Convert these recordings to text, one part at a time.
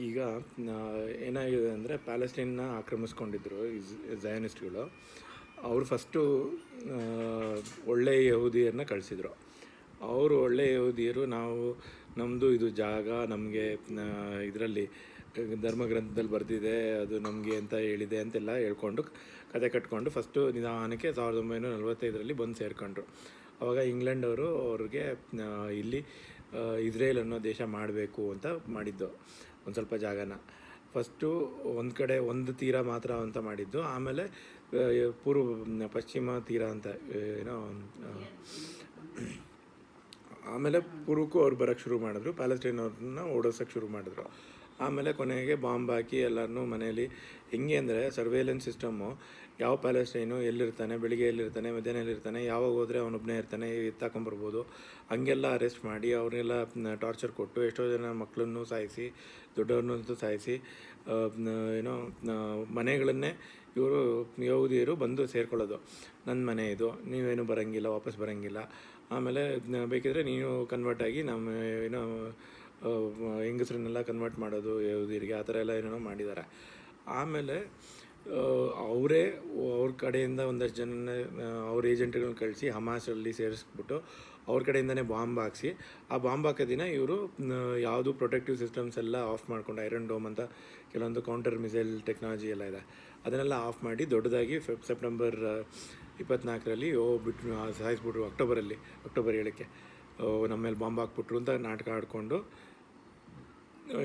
ಈಗ ಏನಾಗಿದೆ ಅಂದರೆ ಪ್ಯಾಲೆಸ್ಟೈನ್ನ ಆಕ್ರಮಿಸ್ಕೊಂಡಿದ್ದರು ಝಯಾನಿಸ್ಟ್ಗಳು. ಅವರು ಫಸ್ಟು ಒಳ್ಳೆಯ ಯಹೂದಿಯರನ್ನ ಕಳಿಸಿದರು. ಅವರು ಒಳ್ಳೆಯ ಯಹೂದಿಯರು, ನಾವು ನಮ್ಮದು ಇದು ಜಾಗ ನಮಗೆ ಇದರಲ್ಲಿ ಧರ್ಮಗ್ರಂಥದಲ್ಲಿ ಬರೆದಿದೆ, ಅದು ನಮಗೆ ಅಂತ ಹೇಳಿದೆ ಅಂತೆಲ್ಲ ಹೇಳ್ಕೊಂಡು ಕತೆ ಕಟ್ಕೊಂಡು ಫಸ್ಟು ನಿಧಾನಕ್ಕೆ 1945ರಲ್ಲಿ ಬಂದು ಸೇರ್ಕೊಂಡ್ರು. ಆವಾಗ ಇಂಗ್ಲೆಂಡ್ ಅವರು ಅವ್ರಿಗೆ ಇಲ್ಲಿ ಇಸ್ರೇಲ್ ಅನ್ನೋ ದೇಶ ಮಾಡಬೇಕು ಅಂತ ಮಾಡಿದ್ದು. ಒಂದು ಸ್ವಲ್ಪ ಜಾಗನ ಫಸ್ಟು ಒಂದು ಕಡೆ ಒಂದು ತೀರ ಮಾತ್ರ ಅಂತ ಮಾಡಿದ್ದು. ಆಮೇಲೆ ಪಶ್ಚಿಮ ತೀರ ಅಂತ ಏನೋ ಆಮೇಲೆ ಪೂರ್ವಕ್ಕೂ ಅವ್ರು ಬರೋಕ್ಕೆ ಶುರು ಮಾಡಿದ್ರು, ಪ್ಯಾಲೆಸ್ಟೈನ್ ಅವ್ರನ್ನ ಓಡಿಸೋಕ್ಕೆ ಶುರು ಮಾಡಿದ್ರು. ಆಮೇಲೆ ಕೊನೆಗೆ ಬಾಂಬ್ ಹಾಕಿ ಎಲ್ಲರನ್ನೂ ಮನೆಯಲ್ಲಿ ಹೆಂಗೆ ಅಂದರೆ ಸರ್ವೇಲೆನ್ಸ್ ಸಿಸ್ಟಮ್ಮು, ಯಾವ ಪ್ಯಾಲೆಸ್ಟೈನು ಎಲ್ಲಿರ್ತಾನೆ, ಬೆಳಿಗ್ಗೆ ಎಲ್ಲಿರ್ತಾನೆ, ಮಧ್ಯಾಹ್ನ ಎಲ್ಲಿರ್ತಾನೆ, ಯಾವಾಗ ಹೋದರೆ ಅವನೊಬ್ಬನೇ ಇರ್ತಾನೆ, ಎತ್ತಾಕೊಂಬರ್ಬೋದು, ಹಂಗೆಲ್ಲ ಅರೆಸ್ಟ್ ಮಾಡಿ ಅವ್ರನ್ನೆಲ್ಲ ಟಾರ್ಚರ್ ಕೊಟ್ಟು ಎಷ್ಟೋ ಜನ ಮಕ್ಕಳನ್ನು ಸಾಯಿಸಿ ದೊಡ್ಡವ್ರನ್ನಂತೂ ಸಾಯಿಸಿ ಏನೋ ಮನೆಗಳನ್ನೇ ಇವರು ಯಹೂದಿಯರು ಬಂದು ಸೇರ್ಕೊಳ್ಳೋದು. ನನ್ನ ಮನೆ ಇದು, ನೀವೇನು ಬರೋಂಗಿಲ್ಲ, ವಾಪಸ್ ಬರೋಂಗಿಲ್ಲ, ಆಮೇಲೆ ಬೇಕಿದ್ರೆ ನೀವು ಕನ್ವರ್ಟ್ ಆಗಿ ನಮ್ಮ ಏನೋ ಹೆಂಗಸ್ರನ್ನೆಲ್ಲ ಕನ್ವರ್ಟ್ ಮಾಡೋದು ಯಹೂದಿಯರಿಗೆ, ಆ ಥರ ಎಲ್ಲ ಏನೇನೋ ಮಾಡಿದ್ದಾರೆ. ಆಮೇಲೆ ಅವರೇ ಅವ್ರ ಕಡೆಯಿಂದ ಒಂದಷ್ಟು ಜನ ಅವ್ರ ಏಜೆಂಟ್ಗಳನ್ನ ಕಳಿಸಿ ಹಮಾಸಲ್ಲಿ ಸೇರಿಸ್ಬಿಟ್ಟು ಅವ್ರ ಕಡೆಯಿಂದನೇ ಬಾಂಬ್ ಹಾಕ್ಸಿ, ಆ ಬಾಂಬ್ ಹಾಕೋ ದಿನ ಇವರು ಯಾವುದು ಪ್ರೊಟೆಕ್ಟಿವ್ ಸಿಸ್ಟಮ್ಸ್ ಎಲ್ಲ ಆಫ್ ಮಾಡ್ಕೊಂಡು, ಐರನ್ ಡೋಮ್ ಅಂತ ಕೆಲವೊಂದು ಕೌಂಟರ್ ಮಿಸೈಲ್ ಟೆಕ್ನಾಲಜಿ ಎಲ್ಲ ಇದೆ, ಅದನ್ನೆಲ್ಲ ಆಫ್ ಮಾಡಿ ದೊಡ್ಡದಾಗಿ ಸೆಪ್ಟೆಂಬರ್ 24ರಲ್ಲಿ ಬಿಟ್ಟು ಸಾಯಿಸ್ಬಿಟ್ರು. ಅಕ್ಟೋಬರ್ 7ಕ್ಕೆ ನಮ್ಮ ಮೇಲೆ ಬಾಂಬ್ ಹಾಕ್ಬಿಟ್ರು ಅಂತ ನಾಟಕ ಆಡಿಕೊಂಡು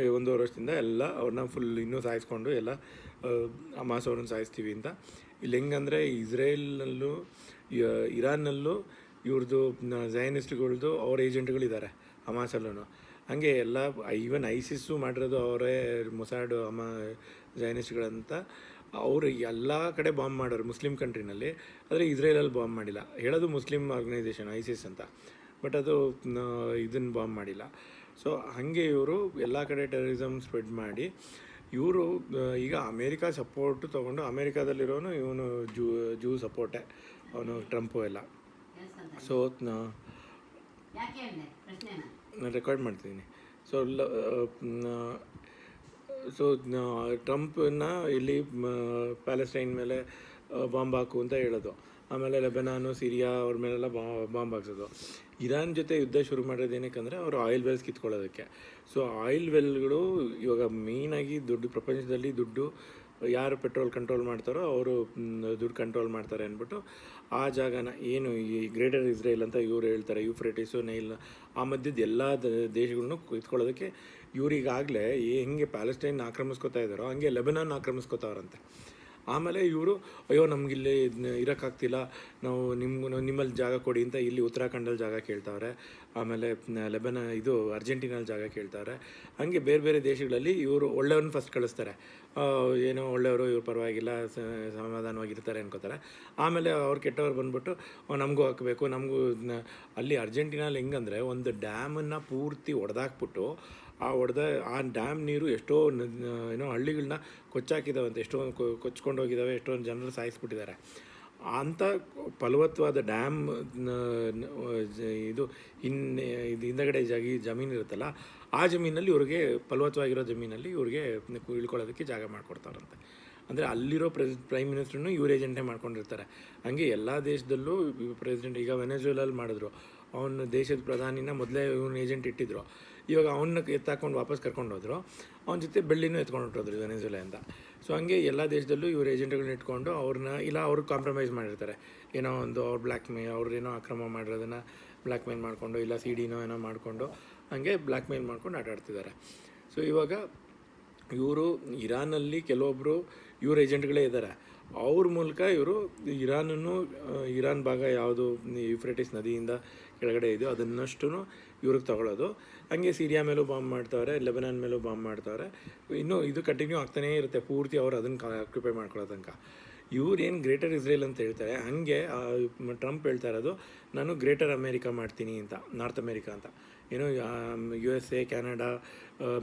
1.5 ವರ್ಷದಿಂದ ಎಲ್ಲ ಅವ್ರನ್ನ ಫುಲ್ ಇನ್ನೂ ಸಾಯಿಸ್ಕೊಂಡು ಎಲ್ಲ ಹಮಾಸ್ ಅವ್ರನ್ನ ಸಾಯಿಸ್ತೀವಿ ಅಂತ. ಇಲ್ಲಿ ಹೆಂಗಂದರೆ ಇಸ್ರೇಲ್ನಲ್ಲೂ ಇರಾನ್ನಲ್ಲೂ ಇವ್ರದ್ದು ಝಯಾನಿಸ್ಟ್ಗಳ್ದು ಅವ್ರ ಏಜೆಂಟ್ಗಳಿದ್ದಾರೆ ಹಮಾಸಲ್ಲೂ. ಹಾಗೆ ಎಲ್ಲ ಈವನ್ ಐಸಿಸ್ಸು ಮಾಡಿರೋದು ಅವರೇ, ಮೊಸಾಡ್ ಝಯಾನಿಸ್ಟ್ಗಳಂತ. ಅವರು ಎಲ್ಲ ಕಡೆ ಬಾಂಬ್ ಮಾಡೋರು ಮುಸ್ಲಿಂ ಕಂಟ್ರಿನಲ್ಲಿ, ಆದರೆ ಇಸ್ರೇಲಲ್ಲಿ ಬಾಂಬ್ ಮಾಡಿಲ್ಲ. ಹೇಳೋದು ಮುಸ್ಲಿಂ ಆರ್ಗನೈಸೇಷನ್ ಐಸಿಸ್ ಅಂತ, ಬಟ್ ಅದು ಇದನ್ನು ಬಾಂಬ್ ಮಾಡಿಲ್ಲ. ಸೊ ಹಾಗೆ ಇವರು ಎಲ್ಲ ಕಡೆ ಟೆರರಿಸಮ್ ಸ್ಪ್ರೆಡ್ ಮಾಡಿ ಇವರು ಈಗ ಅಮೇರಿಕಾ ಸಪೋರ್ಟು ತೊಗೊಂಡು, ಅಮೇರಿಕಾದಲ್ಲಿರೋನು ಇವನು ಜೂ ಸಪೋರ್ಟೇ ಅವನು, ಟ್ರಂಪು ಎಲ್ಲ. ಸೊ ನಾನು ರೆಕಾರ್ಡ್ ಮಾಡ್ತಿದ್ದೀನಿ. ಸೊ ಟ್ರಂಪನ್ನ ಇಲ್ಲಿ ಪ್ಯಾಲೆಸ್ಟೈನ್ ಮೇಲೆ ಬಾಂಬ್ ಹಾಕು ಅಂತ ಹೇಳೋದು, ಆಮೇಲೆ ಲೆಬನಾನು, ಸಿರಿಯಾ ಅವ್ರ ಮೇಲೆಲ್ಲ ಬಾಂಬ್ ಹಾಕ್ಸೋದು. ಇರಾನ್ ಜೊತೆ ಯುದ್ಧ ಶುರು ಮಾಡೋದು ಏನಕ್ಕಂದರೆ ಅವರು ಆಯಿಲ್ ವೆಲ್ಸ್ ಕಿತ್ಕೊಳ್ಳೋದಕ್ಕೆ. ಸೊ ಆಯಿಲ್ ವೆಲ್ಗಳು ಇವಾಗ ಮೇಯ್ನಾಗಿ ಪ್ರಪಂಚದಲ್ಲಿ ದುಡ್ಡು ಯಾರು ಪೆಟ್ರೋಲ್ ಕಂಟ್ರೋಲ್ ಮಾಡ್ತಾರೋ ಅವರು ದುಡ್ಡು ಕಂಟ್ರೋಲ್ ಮಾಡ್ತಾರೆ ಅಂದ್ಬಿಟ್ಟು ಆ ಜಾಗನ ಏನು ಈ ಗ್ರೇಟರ್ ಇಸ್ರೇಲ್ ಅಂತ ಇವರು ಹೇಳ್ತಾರೆ, ಯೂಫ್ರೆಟಿಸು, ನೈಲ್, ಆ ಮಧ್ಯದ ಎಲ್ಲ ದೇಶಗಳನ್ನೂ ಕಿತ್ಕೊಳ್ಳೋದಕ್ಕೆ ಇವರಿಗಾಗಲೇ ಹೆಂಗೆ ಪ್ಯಾಲೆಸ್ಟೈನ್ ಆಕ್ರಮಿಸ್ಕೋತಾ ಇದ್ದಾರೋ ಹಂಗೆ ಲೆಬನಾನ್ ಆಕ್ರಮಿಸ್ಕೋತಾವ್ರಂತೆ. ಆಮೇಲೆ ಇವರು ಅಯ್ಯೋ ನಮಗಿಲ್ಲಿ ಇರೋಕ್ಕಾಗ್ತಿಲ್ಲ, ನಾವು ನಿಮ್ಮಲ್ಲಿ ಜಾಗ ಕೊಡಿ ಅಂತ ಇಲ್ಲಿ ಉತ್ತರಾಖಂಡಲ್ಲಿ ಜಾಗ ಕೇಳ್ತಾವ್ರೆ, ಆಮೇಲೆ ಅರ್ಜೆಂಟೀನಲ್ಲಿ ಜಾಗ ಕೇಳ್ತಾವ್ರೆ. ಹಾಗೆ ಬೇರೆ ಬೇರೆ ದೇಶಗಳಲ್ಲಿ ಇವರು ಒಳ್ಳೆಯವ್ರನ್ನ ಫಸ್ಟ್ ಕಳಿಸ್ತಾರೆ, ಏನೋ ಒಳ್ಳೆಯವರು ಇವ್ರು ಪರವಾಗಿಲ್ಲ ಸಮಾಧಾನವಾಗಿರ್ತಾರೆ ಅನ್ಕೋತಾರೆ. ಆಮೇಲೆ ಅವ್ರು ಕೆಟ್ಟವ್ರು ಬಂದ್ಬಿಟ್ಟು ನಮಗೂ ಹಾಕಬೇಕು, ಅಲ್ಲಿ ಅರ್ಜೆಂಟೀನಲ್ಲಿ ಹೆಂಗಂದರೆ ಒಂದು ಡ್ಯಾಮನ್ನು ಪೂರ್ತಿ ಒಡೆದಾಕ್ಬಿಟ್ಟು ಆ ಡ್ಯಾಮ್ ನೀರು ಎಷ್ಟೋ ಹಳ್ಳಿಗಳನ್ನ ಕೊಚ್ಚಾಕಿದ್ದಾವಂತೆ, ಕೊಚ್ಕೊಂಡು ಹೋಗಿದ್ದಾವೆ, ಎಷ್ಟೊಂದು ಜನರು ಸಾಯಿಸ್ಬಿಟ್ಟಿದ್ದಾರೆ. ಅಂಥ ಫಲವತ್ತವಾದ ಡ್ಯಾಮ್ ಇದು ಹಿಂದಗಡೆ ಜಮೀನು ಇರುತ್ತಲ್ಲ, ಆ ಜಮೀನಲ್ಲಿ ಇವ್ರಿಗೆ ಫಲವತ್ತವಾಗಿರೋ ಜಮೀನಲ್ಲಿ ಇವ್ರಿಗೆ ಇಳ್ಕೊಳ್ಳೋದಕ್ಕೆ ಜಾಗ ಮಾಡಿಕೊಡ್ತಾರಂತೆ. ಅಂದರೆ ಅಲ್ಲಿರೋ ಪ್ರೈಮ್ ಮಿನಿಸ್ಟ್ರನ್ನು ಇವ್ರ ಏಜೆಂಟೇ ಮಾಡ್ಕೊಂಡಿರ್ತಾರೆ. ಹಂಗೆ ಎಲ್ಲ ದೇಶದಲ್ಲೂ ಪ್ರೆಸಿಡೆಂಟ್, ಈಗ ವೆನೆಜುವೆಲಲ್ಲಿ ಮಾಡಿದ್ರು, ಅವನ ದೇಶದ ಪ್ರಧಾನಿನ ಮೊದಲೇ ಇವನು ಏಜೆಂಟ್ ಇಟ್ಟಿದ್ರು, ಇವಾಗ ಅವನ್ನ ಎತ್ತಾಕೊಂಡು ವಾಪಸ್ ಕರ್ಕೊಂಡು ಹೋದ್ರು, ಅವನ ಜೊತೆ ಬೆಳ್ಳಿನೂ ಎತ್ಕೊಂಡು ಹೊರಟೋದ್ರು ವೆನೆಜುವೆಲಾಯಿಂದ. ಸೊ ಹಂಗೆ ಎಲ್ಲ ದೇಶದಲ್ಲೂ ಇವ್ರು ಏಜೆಂಟ್ಗಳನ್ನ ಇಟ್ಕೊಂಡು ಅವ್ರು ಕಾಂಪ್ರಮೈಸ್ ಮಾಡಿರ್ತಾರೆ, ಏನೋ ಒಂದು ಅವ್ರು ಏನೋ ಅಕ್ರಮ ಮಾಡಿರೋದನ್ನು ಬ್ಲ್ಯಾಕ್ ಮೇಲ್ ಮಾಡಿಕೊಂಡು, ಇಲ್ಲ CD ಏನೋ ಮಾಡಿಕೊಂಡು ಹಂಗೆ ಬ್ಲ್ಯಾಕ್ ಮೇಲ್ ಮಾಡ್ಕೊಂಡು ಆಟಾಡ್ತಿದ್ದಾರೆ. ಸೊ ಇವಾಗ ಇವರು ಇರಾನಲ್ಲಿ ಕೆಲವೊಬ್ಬರು ಇವ್ರ ಏಜೆಂಟ್ಗಳೇ ಇದ್ದಾರೆ, ಅವ್ರ ಮೂಲಕ ಇವರು ಇರಾನ್ ಭಾಗ ಯಾವುದು ಯೂಫ್ರೆಟಿಸ್ ನದಿಯಿಂದ ಕೆಳಗಡೆ ಇದೆಯೋ ಅದನ್ನಷ್ಟು ಇವ್ರಿಗೆ ತಗೊಳ್ಳೋದು. ಹಂಗೆ ಸಿರಿಯಾ ಮೇಲೂ ಬಾಂಬ್ ಮಾಡ್ತಾವ್ರೆ, ಲೆಬನಾನ್ ಮೇಲೂ ಬಾಂಬ್ ಮಾಡ್ತಾವ್ರೆ. ಇನ್ನೂ ಇದು ಕಂಟಿನ್ಯೂ ಆಗ್ತಾನೇ ಇರುತ್ತೆ ಪೂರ್ತಿ ಅವ್ರು ಅದನ್ನು ಆಕ್ಯುಪೈ ಮಾಡ್ಕೊಳ್ಳೋ ತನಕ. ಇವ್ರೇನು ಗ್ರೇಟರ್ ಇಸ್ರೇಲ್ ಅಂತ ಹೇಳ್ತಾರೆ, ಹಾಗೆ ಟ್ರಂಪ್ ಹೇಳ್ತಾ ಇರೋದು ನಾನು ಗ್ರೇಟರ್ ಅಮೇರಿಕಾ ಮಾಡ್ತೀನಿ ಅಂತ, ನಾರ್ತ್ ಅಮೇರಿಕಾ ಅಂತ. ಏನೋ USA, ಕ್ಯಾನಡಾ,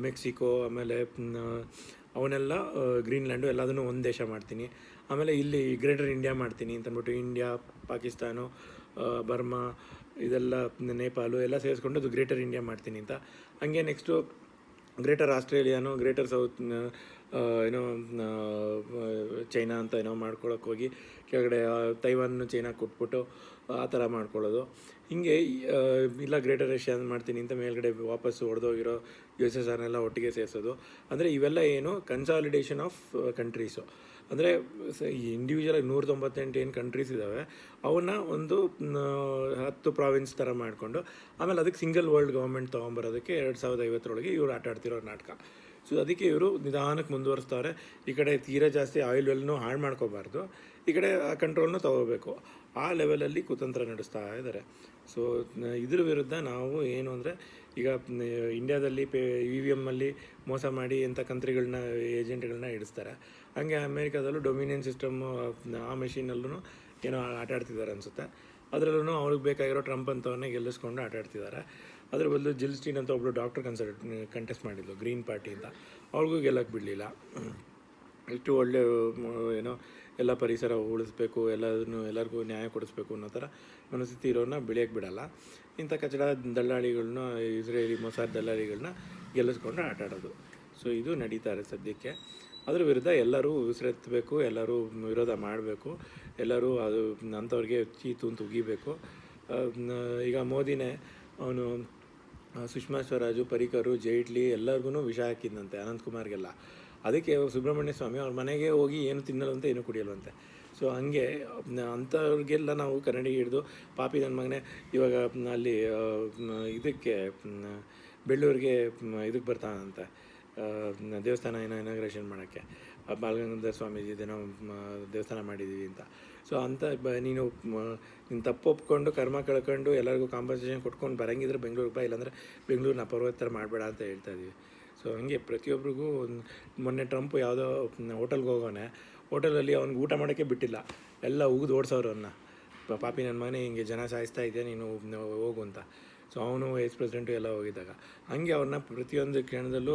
ಮೆಕ್ಸಿಕೋ, ಆಮೇಲೆ ಅವನ್ನೆಲ್ಲ ಗ್ರೀನ್ಲ್ಯಾಂಡು ಎಲ್ಲದನ್ನು ಒಂದು ದೇಶ ಮಾಡ್ತೀನಿ, ಆಮೇಲೆ ಇಲ್ಲಿ ಗ್ರೇಟರ್ ಇಂಡಿಯಾ ಮಾಡ್ತೀನಿ ಅಂತಂದ್ಬಿಟ್ಟು ಇಂಡಿಯಾ, ಪಾಕಿಸ್ತಾನ, ಬರ್ಮಾ, ಇದೆಲ್ಲ ನೇಪಾಳು ಎಲ್ಲ ಸೇರಿಸ್ಕೊಂಡು ಅದು ಗ್ರೇಟರ್ ಇಂಡಿಯಾ ಮಾಡ್ತೀನಿ ಅಂತ. ಹಂಗೆ ನೆಕ್ಸ್ಟು ಗ್ರೇಟರ್ ಆಸ್ಟ್ರೇಲಿಯಾನು ಗ್ರೇಟರ್ ಸೌತ್ ಏನೋ ಚೈನಾ ಅಂತ ಏನೋ ಮಾಡ್ಕೊಳಕ್ಕೆ ಹೋಗಿ ಕೆಳಗಡೆ ತೈವಾನ್ನು ಚೈನಾ ಕೊಟ್ಬಿಟ್ಟು ಆ ಥರ ಮಾಡ್ಕೊಳ್ಳೋದು. ಹೀಗೆ ಇಲ್ಲ ಗ್ರೇಟರ್ ಏಷ್ಯಾ ಮಾಡ್ತೀನಿ ಅಂತ ಮೇಲ್ಗಡೆ ವಾಪಸ್ಸು ಹೊಡೆದೋಗಿರೋ USSRನೆಲ್ಲ ಒಟ್ಟಿಗೆ ಸೇರಿಸೋದು. ಅಂದರೆ ಇವೆಲ್ಲ ಏನು ಕನ್ಸಾಲಿಡೇಷನ್ ಆಫ್ ಕಂಟ್ರೀಸು. ಅಂದರೆ ಇಂಡಿವಿಜುವಲಾಗಿ 198 ಏನು ಕಂಟ್ರೀಸ್ ಇದ್ದಾವೆ ಅವನ್ನ ಒಂದು 10 ಪ್ರಾವಿನ್ಸ್ ಥರ ಮಾಡಿಕೊಂಡು ಆಮೇಲೆ ಅದಕ್ಕೆ ಸಿಂಗಲ್ ವರ್ಲ್ಡ್ ಗೌರ್ಮೆಂಟ್ ತೊಗೊಂಬರೋದಕ್ಕೆ 2050 ಇವರು ಆಟ ಆಡ್ತಿರೋ ನಾಟಕ. ಸೊ ಅದಕ್ಕೆ ಇವರು ನಿಧಾನಕ್ಕೆ ಮುಂದುವರಿಸ್ತಾರೆ. ಈ ಕಡೆ ತೀರಾ ಜಾಸ್ತಿ ಆಯಿಲ್ ವೆಲ್ನೂ ಹಾಳು ಮಾಡ್ಕೋಬಾರ್ದು, ಈ ಕಡೆ ಆ ಕಂಟ್ರೋಲ್ನ ತೊಗೋಬೇಕು. ಆ ಲೆವೆಲಲ್ಲಿ ಕುತಂತ್ರ ನಡೆಸ್ತಾ ಇದ್ದಾರೆ. ಸೊ ಇದ್ರ ವಿರುದ್ಧ ನಾವು ಏನು ಅಂದರೆ ಈಗ ಇಂಡ್ಯಾದಲ್ಲಿ EVM ಮೋಸ ಮಾಡಿ ಇಂಥ ಕಂಟ್ರಿಗಳನ್ನ ಏಜೆಂಟ್ಗಳನ್ನ ಇಡಿಸ್ತಾರೆ. ಹಾಗೆ ಅಮೇರಿಕಾದಲ್ಲೂ ಡೊಮಿನಿಯನ್ ಸಿಸ್ಟಮ್ಮು ಆ ಮೆಷಿನಲ್ಲೂ ಏನೋ ಆಟ ಆಡ್ತಿದ್ದಾರೆ ಅನಿಸುತ್ತೆ. ಅದರಲ್ಲೂ ಅವ್ರಿಗೆ ಬೇಕಾಗಿರೋ ಟ್ರಂಪ್ ಅಂತವನ್ನೇ ಗೆಲ್ಲಿಸ್ಕೊಂಡು ಆಟ ಆಡ್ತಿದ್ದಾರೆ. ಅದ್ರ ಬದಲು ಜಿಲ್ ಸ್ಟೀನ್ ಅಂತ ಒಬ್ಬಳು ಡಾಕ್ಟರ್ ಕಂಟೆಸ್ಟ್ ಮಾಡಿದ್ಲು ಗ್ರೀನ್ ಪಾರ್ಟಿ ಅಂತ, ಅವ್ರಿಗೂ ಗೆಲ್ಲಕ್ಕೆ ಬಿಡಲಿಲ್ಲ. ಇಷ್ಟು ಒಳ್ಳೆ ಏನೋ ಎಲ್ಲ ಪರಿಸರ ಉಳಿಸ್ಬೇಕು, ಎಲ್ಲರಿಗೂ ನ್ಯಾಯ ಕೊಡಿಸ್ಬೇಕು ಅನ್ನೋ ಥರ ಮನಸ್ಥಿತಿ ಇರೋನ್ನ ಬೆಳೆಯೋಕ್ಕೆ ಬಿಡಲ್ಲ. ಇಂಥ ಕಚಡ ದಲ್ಲಾಳಿಗಳನ್ನ, ಇಸ್ರೇಲಿ ಮೊಸಾದ್ ದಲ್ಲಾಳಿಗಳನ್ನ ಗೆಲ್ಲಿಸ್ಕೊಂಡು ಆಟ ಆಡೋದು. ಸೊ ಇದು ನಡೀತಾರೆ ಸದ್ಯಕ್ಕೆ. ಅದ್ರ ವಿರುದ್ಧ ಎಲ್ಲರೂ ಉಸಿರೆತ್ತಬೇಕು, ಎಲ್ಲರೂ ವಿರೋಧ ಮಾಡಬೇಕು, ಎಲ್ಲರೂ ಅದು ಅಂಥವ್ರಿಗೆ ಚೀತು ಅಂತ ಉಗಿಬೇಕು. ಈಗ ಮೋದಿನೇ ಅವನು ಸುಷ್ಮಾ ಸ್ವರಾಜು, ಪರಿಕರು, ಜೈಟ್ಲಿ ಎಲ್ಲರಿಗೂ ವಿಷ ಹಾಕಿದ್ದಂತೆ, ಅನಂತಕುಮಾರ್ಗೆಲ್ಲ. ಅದಕ್ಕೆ ಸುಬ್ರಹ್ಮಣ್ಯ ಸ್ವಾಮಿ ಅವ್ರ ಮನೆಗೆ ಹೋಗಿ ಏನು ತಿನ್ನಲ್ವಂತೆ, ಏನು ಕುಡಿಯಲ್ವಂತೆ. ಸೊ ಹಂಗೆ ಅಂಥವ್ರಿಗೆಲ್ಲ ನಾವು ಕನ್ನಡಿಗೆ ಹಿಡಿದು ಪಾಪಿ ನನ್ನ ಮಗನೇ ಇವಾಗ ಅಲ್ಲಿ ಇದಕ್ಕೆ ಬೆಳ್ಳೂರಿಗೆ ಇದಕ್ಕೆ ಬರ್ತಾನಂತೆ ದೇವಸ್ಥಾನ ಇನಾಗ್ರೇಷನ್ ಮಾಡೋಕ್ಕೆ, ಬಾಲಗಂಗಾಧರ ಸ್ವಾಮೀಜಿದೇನೋ ದೇವಸ್ಥಾನ ಮಾಡಿದ್ದೀವಿ ಅಂತ. ಸೊ ಅಂಥ ನೀನು ತಪ್ಪು ಒಪ್ಕೊಂಡು ಕರ್ಮ ಕಳ್ಕೊಂಡು ಎಲ್ಲರಿಗೂ ಕಾಂಪನ್ಸೇಷನ್ ಕೊಟ್ಕೊಂಡು ಬರೋಂಗಿದ್ರೆ ಬೆಂಗಳೂರಿಗೆ ಬಾ, ಇಲ್ಲಾಂದರೆ ಬೆಂಗಳೂರನ್ನ ಪರ್ವತ ಥರ ಮಾಡಬೇಡ ಅಂತ ಹೇಳ್ತಾಯಿದ್ದೀವಿ. ಸೊ ಹಂಗೆ ಪ್ರತಿಯೊಬ್ಬರಿಗೂ ಮೊನ್ನೆ ಟ್ರಂಪ್ ಯಾವುದೋ ಹೋಟೆಲ್ಗೆ ಹೋಗೋನೆ, ಹೋಟೆಲಲ್ಲಿ ಅವ್ನಿಗೆ ಊಟ ಮಾಡೋಕ್ಕೆ ಬಿಟ್ಟಿಲ್ಲ, ಎಲ್ಲ ಉಗಿದು ಓಡಿಸೋರು ಅವನ್ನ, ಪಾಪಿ ನನ್ನ ಮನೆ ಹಿಂಗೆ ಜನ ಸಾಯಿಸ್ತಾ ಇದೆಯಾ ನೀನು ಹೋಗು ಅಂತ. ಸೊ ಅವನು ವೈಸ್ ಪ್ರೆಸಿಡೆಂಟು ಎಲ್ಲ ಹೋಗಿದ್ದಾಗ ಹಂಗೆ ಅವ್ರನ್ನ ಪ್ರತಿಯೊಂದು ಕ್ಷಣದಲ್ಲೂ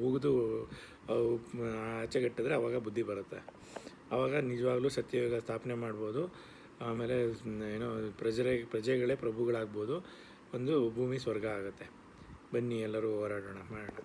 ಉಗಿದು ಆಚೆಗಟ್ಟಿದ್ರೆ ಆವಾಗ ಬುದ್ಧಿ ಬರುತ್ತೆ. ಆವಾಗ ನಿಜವಾಗ್ಲೂ ಸತ್ಯಯುಗ ಸ್ಥಾಪನೆ ಮಾಡ್ಬೋದು. ಆಮೇಲೆ ಏನೋ ಪ್ರಜೆಗಳೇ ಪ್ರಭುಗಳಾಗ್ಬೋದು, ಒಂದು ಭೂಮಿ ಸ್ವರ್ಗ ಆಗುತ್ತೆ. ಬನ್ನಿ ಎಲ್ಲರೂ ಹೋರಾಡೋಣ, ಮಾಡೋಣ.